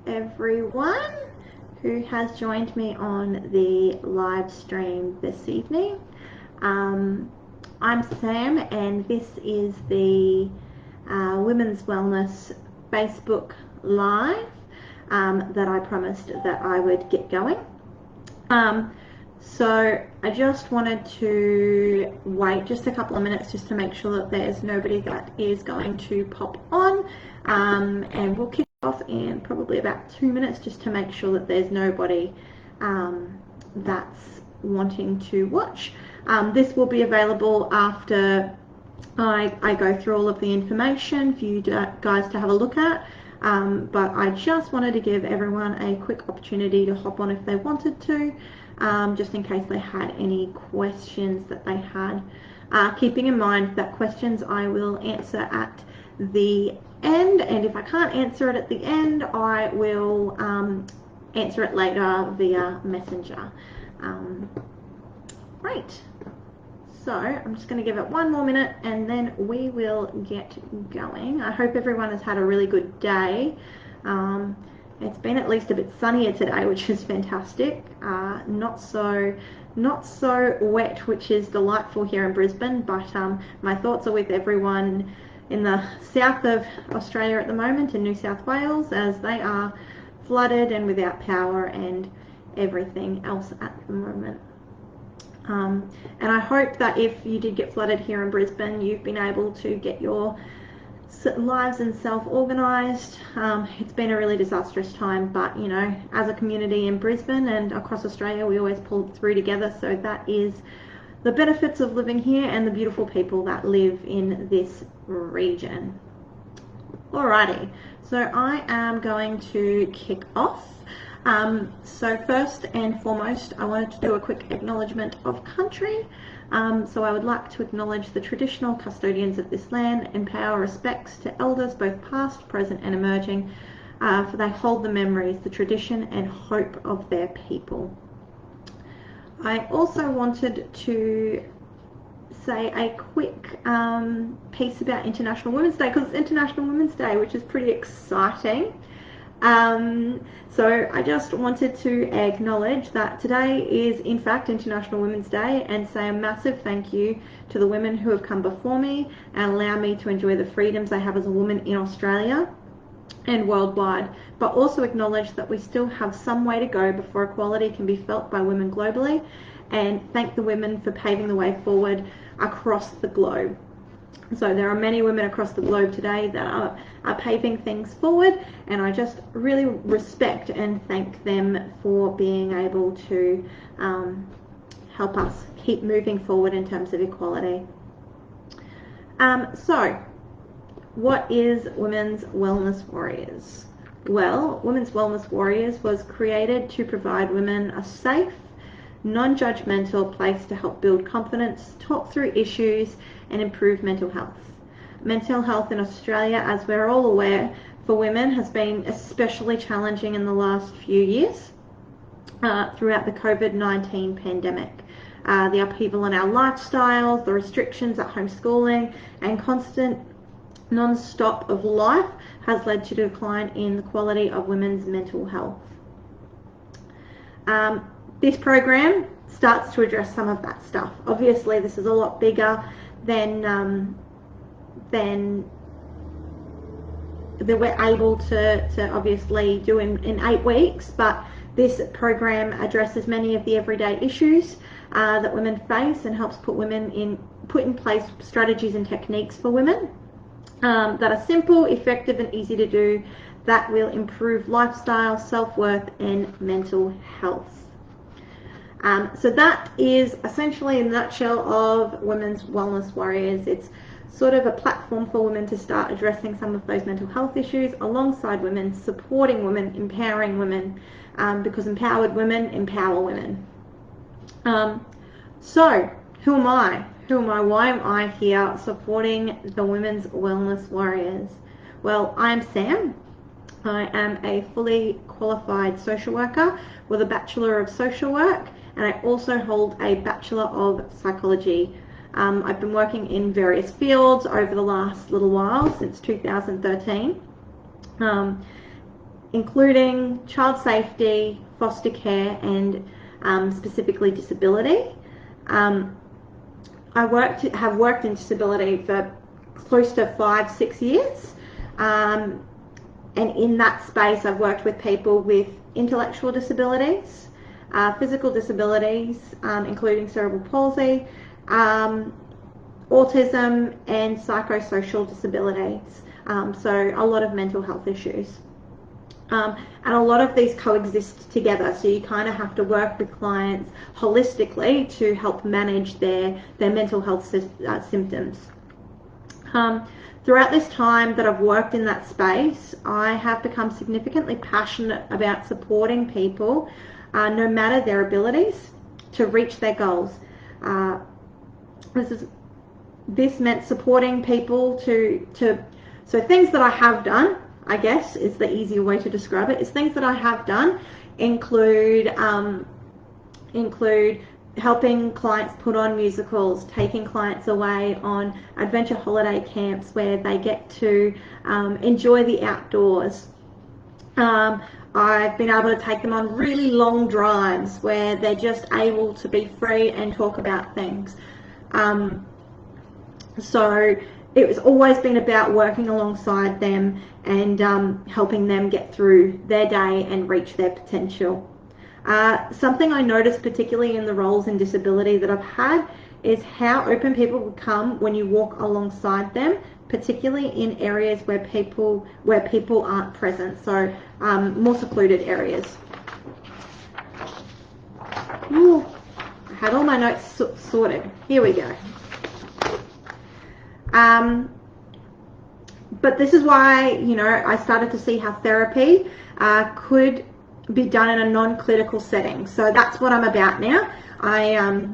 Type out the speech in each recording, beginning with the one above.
Everyone who has joined me on the live stream this evening. I'm Sam, and this is the Women's Wellness Facebook Live that I promised that I would get going. So I just wanted to wait just a couple of minutes just to make sure that there's nobody that is going to pop on, and we'll kick off in probably about 2 minutes just to make sure that there's nobody that's wanting to watch. This will be available after I go through all of the information for you guys to have a look at, but I just wanted to give everyone a quick opportunity to hop on if they wanted to, just in case they had any questions that they had. Keeping in mind that questions I will answer at the end, and if I can't answer it at the end, I will answer it later via Messenger. Great. So I'm just going to give it 1 more minute and then we will get going. I hope everyone has had a really good day. It's been at least a bit sunnier today, which is fantastic. Not so wet, which is delightful here in Brisbane, but my thoughts are with everyone in the south of Australia at the moment, in New South Wales, as they are flooded and without power and everything else at the moment. And I hope that if you did get flooded here in Brisbane, you've been able to get your lives and self-organised. It's been a really disastrous time, but you know, as a community in Brisbane and across Australia, we always pull through together. So that is the benefits of living here and the beautiful people that live in this region. Alrighty, so I am going to kick off. So first and foremost, I wanted to do a quick acknowledgement of country. So I would like to acknowledge the traditional custodians of this land and pay our respects to elders, both past, present and emerging, for they hold the memories, the tradition and hope of their people. I also wanted to say a quick piece about International Women's Day, because it's International Women's Day, which is pretty exciting. So I just wanted to acknowledge that today is in fact International Women's Day, and say a massive thank you to the women who have come before me and allow me to enjoy the freedoms I have as a woman in Australia and worldwide, but also acknowledge that we still have some way to go before equality can be felt by women globally, and thank the women for paving the way forward across the globe. So there are many women across the globe today that are paving things forward, and I just really respect and thank them for being able to help us keep moving forward in terms of equality. So what is Women's Wellness Warriors? Well, Women's Wellness Warriors was created to provide women a safe, non-judgmental place to help build confidence, talk through issues and improve mental health. Mental health in Australia, as we're all aware, for women has been especially challenging in the last few years throughout the COVID-19 pandemic. The upheaval in our lifestyles, the restrictions at homeschooling and constant non-stop of life has led to a decline in the quality of women's mental health. This program starts to address some of that stuff. Obviously, this is a lot bigger than we're able to obviously do in 8 weeks, but this program addresses many of the everyday issues that women face and helps put in place strategies and techniques for women that are simple, effective and easy to do, that will improve lifestyle, self-worth and mental health. So that is essentially in a nutshell of Women's Wellness Warriors. It's sort of a platform for women to start addressing some of those mental health issues alongside women, supporting women, empowering women, because empowered women empower women. So who am I? Why am I here supporting the Women's Wellness Warriors? Well, I'm Sam. I am a fully qualified social worker with a Bachelor of Social Work, and I also hold a Bachelor of Psychology. I've been working in various fields over the last little while, since 2013. including child safety, foster care, and specifically disability. I have worked in disability for close to 5-6 years, and in that space I've worked with people with intellectual disabilities, physical disabilities, including cerebral palsy, autism, and psychosocial disabilities, so a lot of mental health issues. And a lot of these coexist together, so you kind of have to work with clients holistically to help manage their mental health symptoms. Throughout this time that I've worked in that space, I have become significantly passionate about supporting people, no matter their abilities, to reach their goals. This meant supporting people so things that I have done, I guess is the easier way to describe it, is things that I have done include helping clients put on musicals, taking clients away on adventure holiday camps where they get to enjoy the outdoors. I've been able to take them on really long drives where they're just able to be free and talk about things. So it's always been about working alongside them and helping them get through their day and reach their potential. Something I noticed particularly in the roles in disability that I've had is how open people become when you walk alongside them, particularly in areas where people aren't present, so more secluded areas. Ooh, I had all my notes sorted. Here we go. But this is why, I started to see how therapy could be done in a non-clinical setting. So that's what I'm about now. I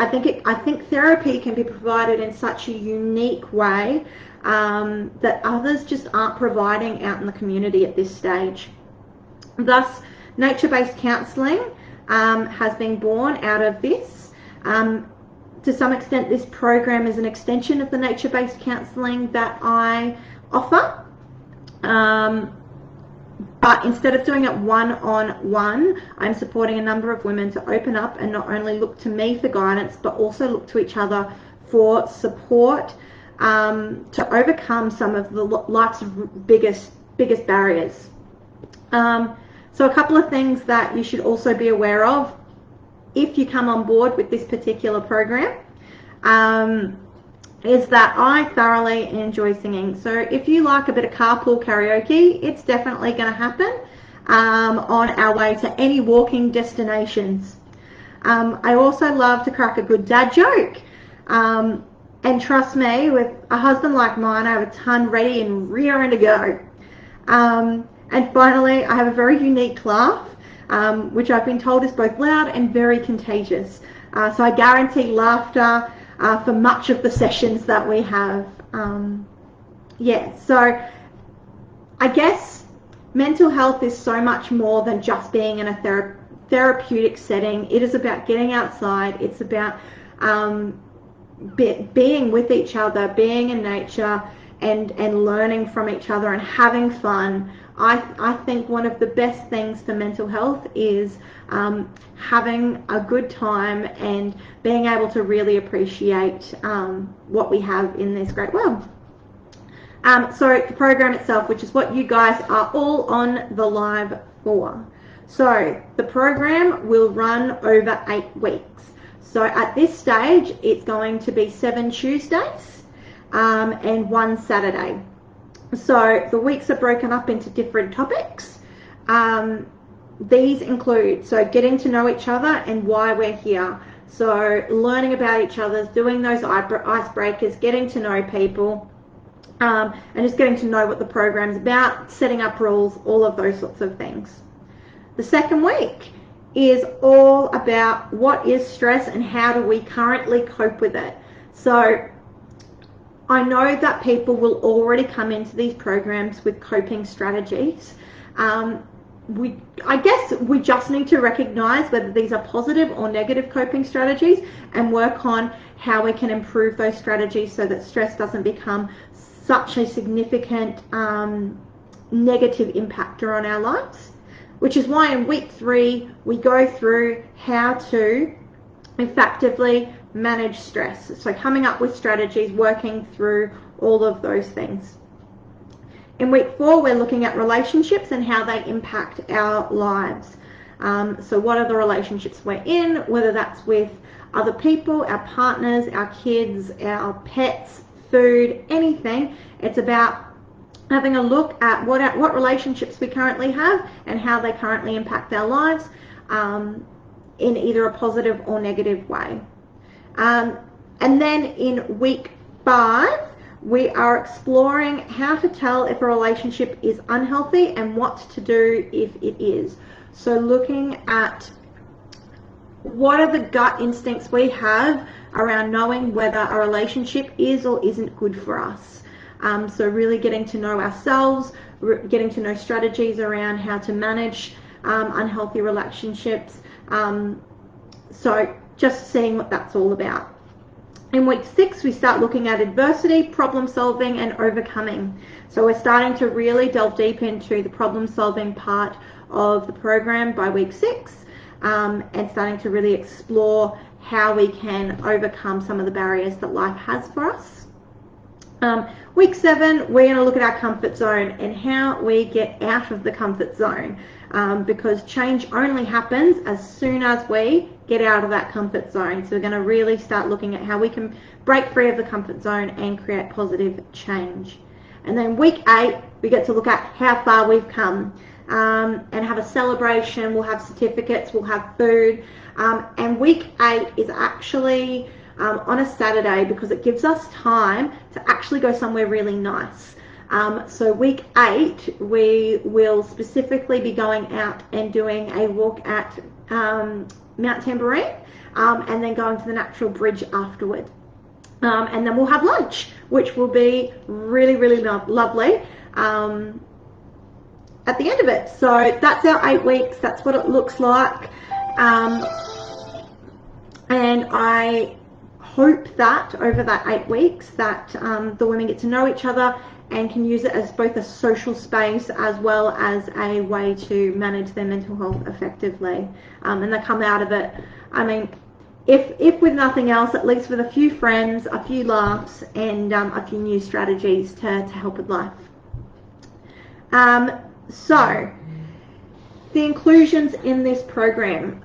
think therapy can be provided in such a unique way that others just aren't providing out in the community at this stage. Thus, nature-based counselling has been born out of this. To some extent, this program is an extension of the nature-based counselling that I offer. But instead of doing it one-on-one, I'm supporting a number of women to open up and not only look to me for guidance, but also look to each other for support to overcome some of the life's biggest barriers. So a couple of things that you should also be aware of if you come on board with this particular program is that I thoroughly enjoy singing. So if you like a bit of carpool karaoke, it's definitely going to happen on our way to any walking destinations. I also love to crack a good dad joke. And trust me, with a husband like mine, I have a ton ready and rearing to go. And finally, I have a very unique laugh, which I've been told is both loud and very contagious. So I guarantee laughter for much of the sessions that we have. So I guess mental health is so much more than just being in a therapeutic setting. It is about getting outside. It's about being with each other, being in nature, and learning from each other and having fun. I think one of the best things for mental health is having a good time and being able to really appreciate what we have in this great world. So the program itself, which is what you guys are all on the live for. So the program will run over 8 weeks. So at this stage, it's going to be 7 Tuesdays and 1 Saturday. So the weeks are broken up into different topics. These include, getting to know each other and why we're here. So learning about each other, doing those icebreakers, getting to know people, and just getting to know what the program's about, setting up rules, all of those sorts of things. The second week is all about what is stress and how do we currently cope with it. So I know that people will already come into these programs with coping strategies. I guess we just need to recognize whether these are positive or negative coping strategies and work on how we can improve those strategies so that stress doesn't become such a significant negative impactor on our lives, which is why in week 3 we go through how to effectively manage stress. So coming up with strategies, working through all of those things. In week 4, we're looking at relationships and how they impact our lives. So what are the relationships we're in, whether that's with other people, our partners, our kids, our pets, food, anything. It's about having a look at what relationships we currently have and how they currently impact our lives in either a positive or negative way. And then in week 5, we are exploring how to tell if a relationship is unhealthy and what to do if it is. So looking at what are the gut instincts we have around knowing whether a relationship is or isn't good for us. So really getting to know ourselves, getting to know strategies around how to manage unhealthy relationships. So just seeing what that's all about. In week 6, we start looking at adversity, problem solving, and overcoming. So we're starting to really delve deep into the problem solving part of the program by week 6, and starting to really explore how we can overcome some of the barriers that life has for us. Week 7, we're going to look at our comfort zone and how we get out of the comfort zone, because change only happens as soon as we get out of that comfort zone. So we're going to really start looking at how we can break free of the comfort zone and create positive change. And then week 8, we get to look at how far we've come, and have a celebration. We'll have certificates, we'll have food, and week 8 is actually on a Saturday because it gives us time to actually go somewhere really nice. So week 8, we will specifically be going out and doing a walk at Mount Tamborine, and then going to the Natural Bridge afterward. And then we'll have lunch, which will be really, really lovely at the end of it. So that's our 8 weeks. That's what it looks like. And I hope that over that 8 weeks that the women get to know each other and can use it as both a social space as well as a way to manage their mental health effectively. And they come out of it, I mean, if with nothing else, at least with a few friends, a few laughs, and a few new strategies to help with life. So the inclusions in this program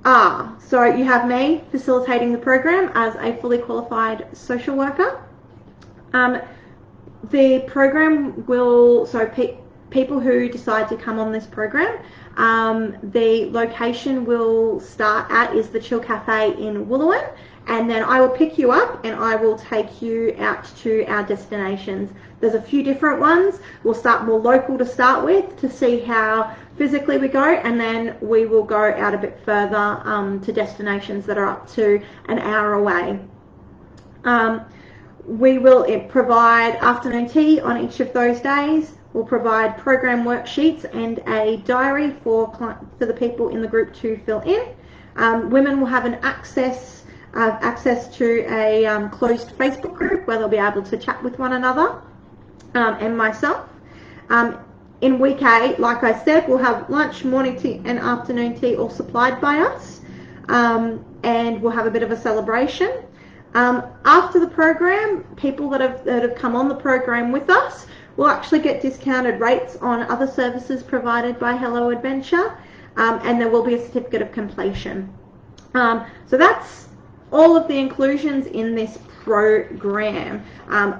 are, so you have me facilitating the program as a fully qualified social worker. The program will, so people who decide to come on this program, the location will start at is the Chill Cafe in Wooloowin, and then I will pick you up and I will take you out to our destinations. There's a few different ones. We'll start more local to start with to see how physically we go, and then we will go out a bit further to destinations that are up to an hour away. We will provide afternoon tea on each of those days. We'll provide program worksheets and a diary for the people in the group to fill in. Women will have an access to a closed Facebook group where they'll be able to chat with one another, and myself. In week 8, like I said, we'll have lunch, morning tea and afternoon tea all supplied by us, and we'll have a bit of a celebration. After the program, people that have come on the program with us will actually get discounted rates on other services provided by Hello Adventure, and there will be a certificate of completion. So that's all of the inclusions in this program,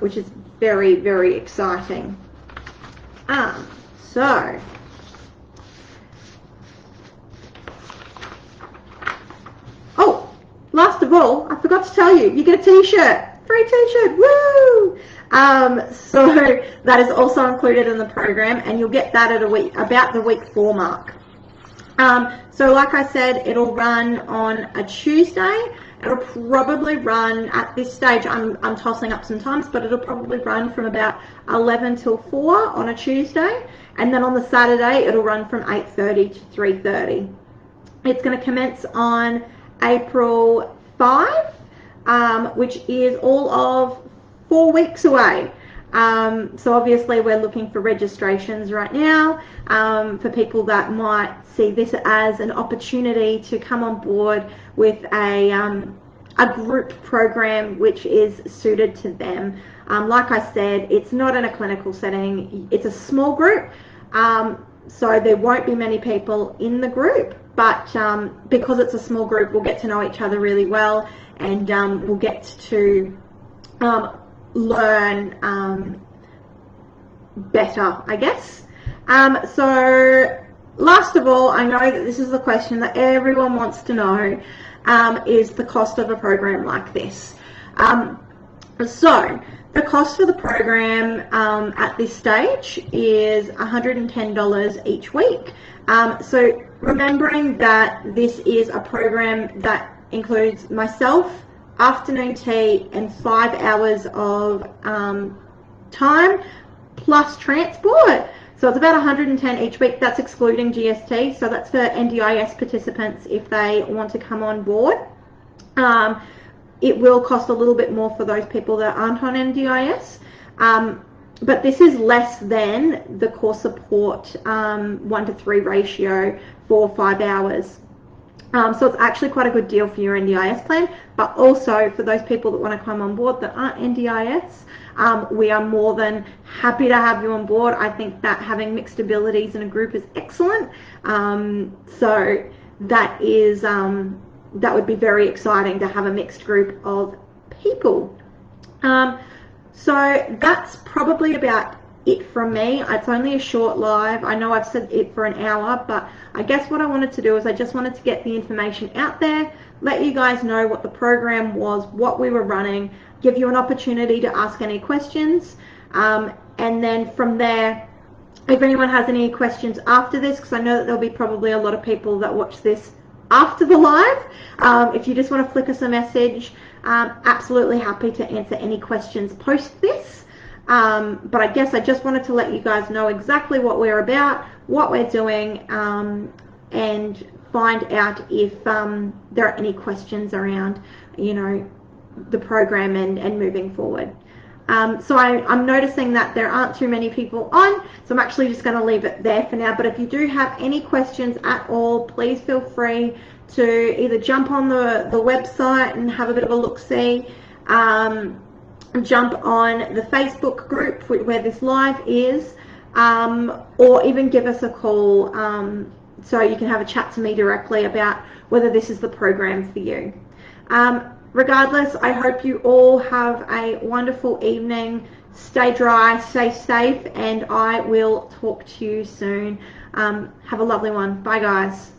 which is very, very exciting. So last of all, I forgot to tell you, you get a t-shirt, free t-shirt, woo! So that is also included in the program, and you'll get that at about the week 4 mark. So like I said, it'll run on a Tuesday. It'll probably run, at this stage, I'm tossing up some times, but it'll probably run from about 11 till 4 on a Tuesday, and then on the Saturday, it'll run from 8:30 to 3:30. It's going to commence on April 5, which is all of 4 weeks away. So obviously we're looking for registrations right now for people that might see this as an opportunity to come on board with a group program which is suited to them. Like I said, it's not in a clinical setting. It's a small group, so there won't be many people in the group, but because it's a small group, we'll get to know each other really well, and we'll get to learn better, I guess. So last of all, I know that this is the question that everyone wants to know, is the cost of a program like this. So the cost for the program at this stage is $110 each week. So remembering that this is a program that includes myself, afternoon tea, and 5 hours of time plus transport. So it's about $110 each week. That's excluding GST. So that's for NDIS participants if they want to come on board. It will cost a little bit more for those people that aren't on NDIS. But this is less than the core support 1-to-3 ratio for 5 hours. So it's actually quite a good deal for your NDIS plan, but also for those people that want to come on board that aren't NDIS, we are more than happy to have you on board. I think that having mixed abilities in a group is excellent. So that is that would be very exciting to have a mixed group of people. So that's probably about it from me. It's only a short live. I know I've said it for an hour, but I guess what I wanted to do is I just wanted to get the information out there, let you guys know what the program was, what we were running, give you an opportunity to ask any questions, and then from there, if anyone has any questions after this, because I know that there'll be probably a lot of people that watch this after the live, if you just want to flick us a message, absolutely happy to answer any questions post this. But I guess I just wanted to let you guys know exactly what we're about, what we're doing, and find out if there are any questions around, you know, the program and moving forward. So I'm noticing that there aren't too many people on, so I'm actually just going to leave it there for now. But if you do have any questions at all, please feel free to either jump on the website and have a bit of a look-see, jump on the Facebook group where this live is, or even give us a call so you can have a chat to me directly about whether this is the program for you. Regardless, I hope you all have a wonderful evening. Stay dry, stay safe, and I will talk to you soon. Have a lovely one. Bye, guys.